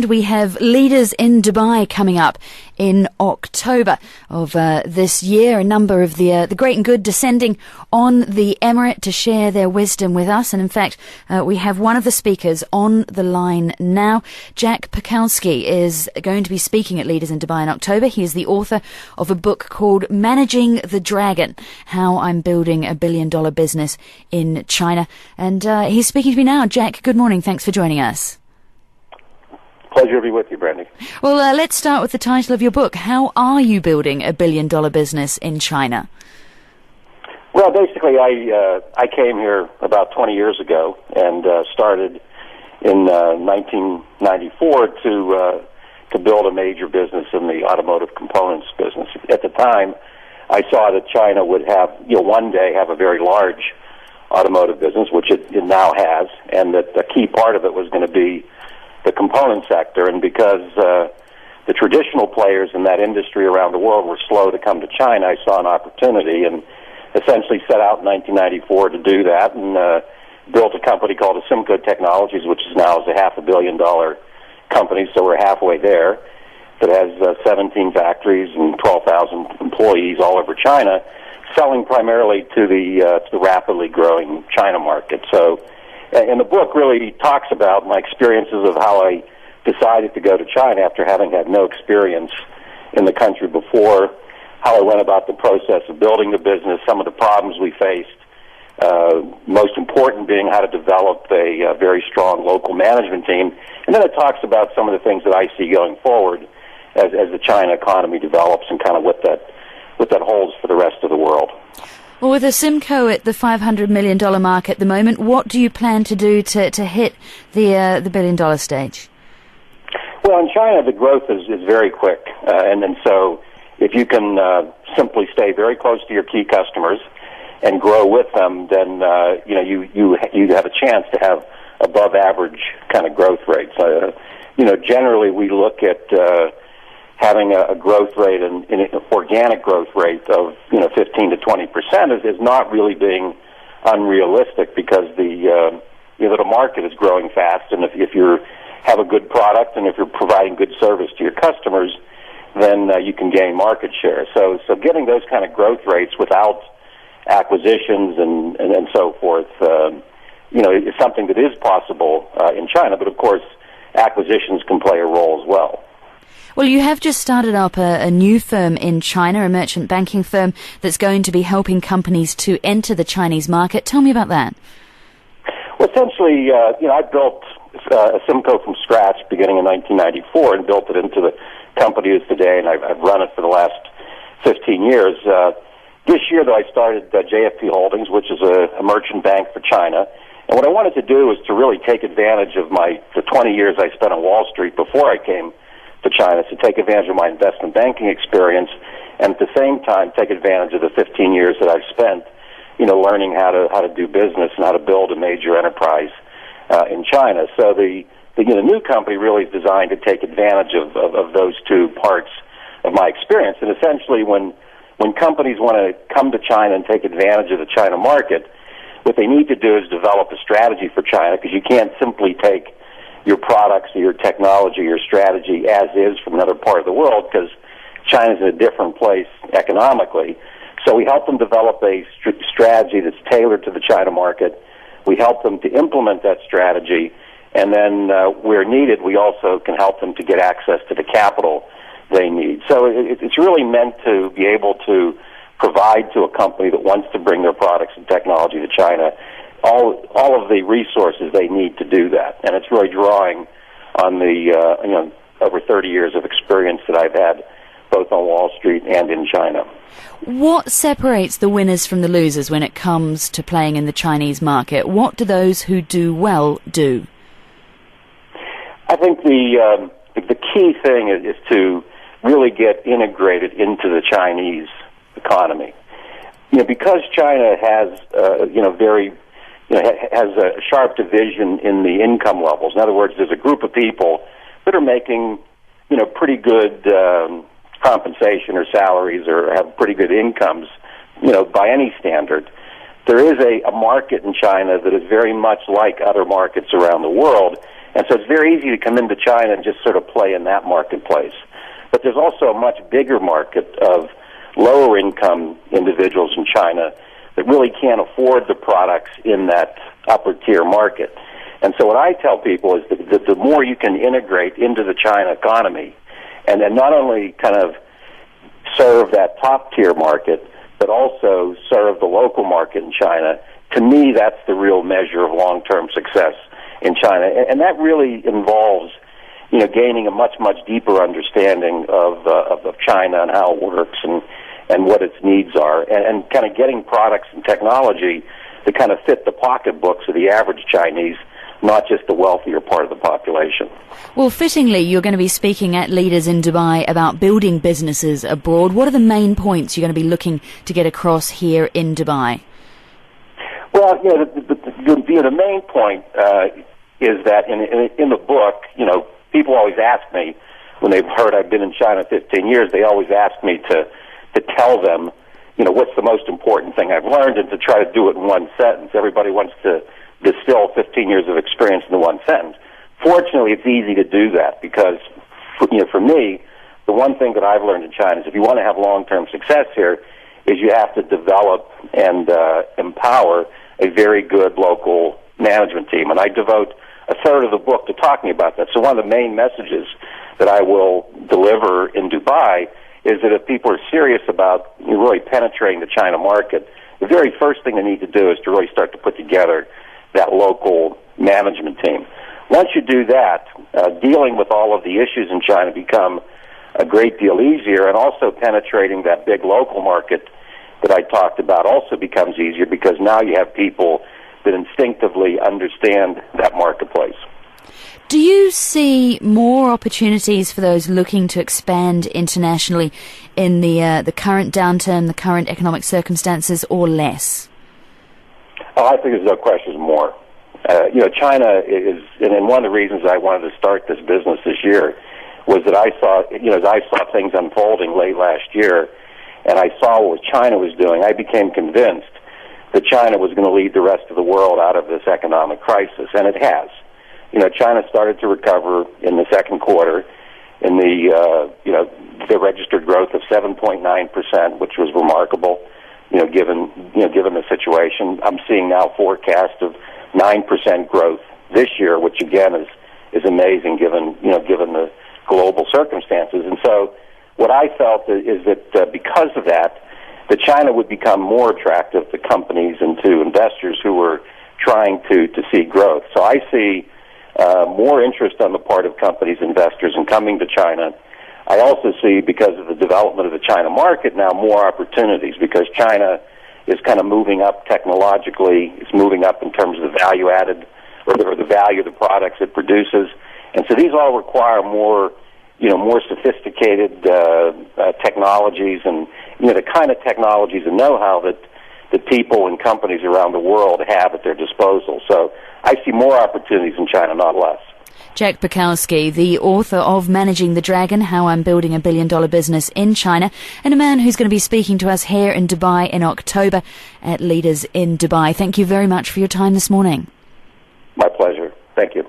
mentioned, we have Leaders in Dubai coming up in October of this year. A number of the great and good descending on the Emirate to share their wisdom with us. And in fact, we have one of the speakers on the line now. Jack Perkowski is going to be speaking at Leaders in Dubai in October. He is the author of a book called Managing the Dragon, How I'm Building a $1 Billion Business in China. And he's speaking to me now. Jack, good morning. Thanks for joining us. Pleasure to be with you, Brandy. Well, let's start with the title of your book. How are you building a $1 billion business in China? Well, basically, I came here about 20 years ago and started in 1994 to build a major business in the automotive components business. At the time, I saw that China would have, one day have a very large automotive business, which it now has, and that a key part of it was going to be the component sector. And because the traditional players in that industry around the world were slow to come to China, I saw an opportunity and essentially set out in 1994 to do that, and built a company called Simco Technologies, which is now a $500 million company, so we're halfway there, that has 17 factories and 12,000 employees all over China, selling primarily to the rapidly growing China market. So, and the book really talks about my experiences of how I decided to go to China after having had no experience in the country before, how I went about the process of building the business, some of the problems we faced, most important being how to develop a very strong local management team. And then it talks about some of the things that I see going forward as the China economy develops and kind of what that holds for the rest of the world. Well, with a Simco at the $500 million mark at the moment, what do you plan to do to hit the $1 billion stage? Well, in China, the growth is very quick, and so if you can simply stay very close to your key customers and grow with them, then you have a chance to have above average kind of growth rates. Generally we look at having a growth rate and an organic growth rate of 15 to 20% is not really being unrealistic, because the market is growing fast, and if you have a good product and if you're providing good service to your customers, then you can gain market share. So getting those kind of growth rates without acquisitions and so forth, is something that is possible in China. But of course, acquisitions can play a role as well. Well, you have just started up a new firm in China, a merchant banking firm that's going to be helping companies to enter the Chinese market. Tell me about that. Well, essentially, I built Simco from scratch beginning in 1994 and built it into the company it is today, and I've run it for the last 15 years. This year, though, I started JFP Holdings, which is a merchant bank for China. And what I wanted to do was to really take advantage of the 20 years I spent on Wall Street before I came to China, to take advantage of my investment banking experience, and at the same time take advantage of the 15 years that I've spent, learning how to do business and how to build a major enterprise in China. So the new company really is designed to take advantage of those two parts of my experience. And essentially, when companies want to come to China and take advantage of the China market, what they need to do is develop a strategy for China, because you can't simply take your products or your technology or strategy as is from another part of the world, because China's in a different place economically. So we help them develop a strategy that's tailored to the China market. We help them to implement that strategy, and then where needed, we also can help them to get access to the capital they need. So it's really meant to be able to provide to a company that wants to bring their products and technology to China all of the resources they need to do that. And it's really drawing on the over 30 years of experience that I've had both on Wall Street and in China. What separates the winners from the losers when it comes to playing in the Chinese market? What do those who do well do? I think the key thing is to really get integrated into the Chinese economy. Because China has has a sharp division in the income levels. In other words, there's a group of people that are making pretty good compensation or salaries, or have pretty good incomes, by any standard. There is a market in China that is very much like other markets around the world, And so it's very easy to come into China and just sort of play in that marketplace. But there's also a much bigger market of lower income individuals in China that really can't afford the products in that upper tier market. And so what I tell people is that the more you can integrate into the China economy and then not only kind of serve that top tier market, but also serve the local market in China, to me that's the real measure of long-term success in China. And that really involves, gaining a much, much deeper understanding of China and how it works and what its needs are, and kind of getting products and technology that kind of fit the pocketbooks of the average Chinese, not just the wealthier part of the population. Well, fittingly, you're going to be speaking at Leaders in Dubai about building businesses abroad. What are the main points you're going to be looking to get across here in Dubai? Well, the main point is that in the book, people always ask me, when they've heard I've been in China 15 years, they always ask me to tell them, what's the most important thing I've learned, and to try to do it in one sentence. Everybody wants to distill 15 years of experience into one sentence. Fortunately, it's easy to do that because, for me, the one thing that I've learned in China is if you want to have long-term success here, is you have to develop and empower a very good local management team. And I devote a third of the book to talking about that. So one of the main messages that I will deliver in Dubai is that if people are serious about really penetrating the China market, the very first thing they need to do is to really start to put together that local management team. Once you do that, dealing with all of the issues in China become a great deal easier, and also penetrating that big local market that I talked about also becomes easier because now you have people that instinctively understand that marketplace. Do you see more opportunities for those looking to expand internationally in the current downturn, the current economic circumstances, or less? Oh, I think there's no question more. China is, and one of the reasons I wanted to start this business this year was that I saw, as I saw things unfolding late last year, and I saw what China was doing, I became convinced that China was going to lead the rest of the world out of this economic crisis, and it has. China started to recover in the second quarter. In the registered growth of 7.9%, which was remarkable. Given the situation, I'm seeing now forecast of 9% growth this year, which again is amazing given the global circumstances. And so, what I felt is that because of that China would become more attractive to companies and to investors who were trying to see growth. So I see more interest on the part of companies, investors, in coming to China. I also see, because of the development of the China market now, more opportunities because China is kind of moving up technologically. It's moving up in terms of the value added or the value of the products it produces. And so these all require more sophisticated technologies and, the kind of technologies and know-how that people and companies around the world have at their disposal. So I see more opportunities in China, not less. Jack Perkowski, the author of Managing the Dragon, How I'm Building a Billion-Dollar Business in China, and a man who's going to be speaking to us here in Dubai in October at Leaders in Dubai. Thank you very much for your time this morning. My pleasure. Thank you.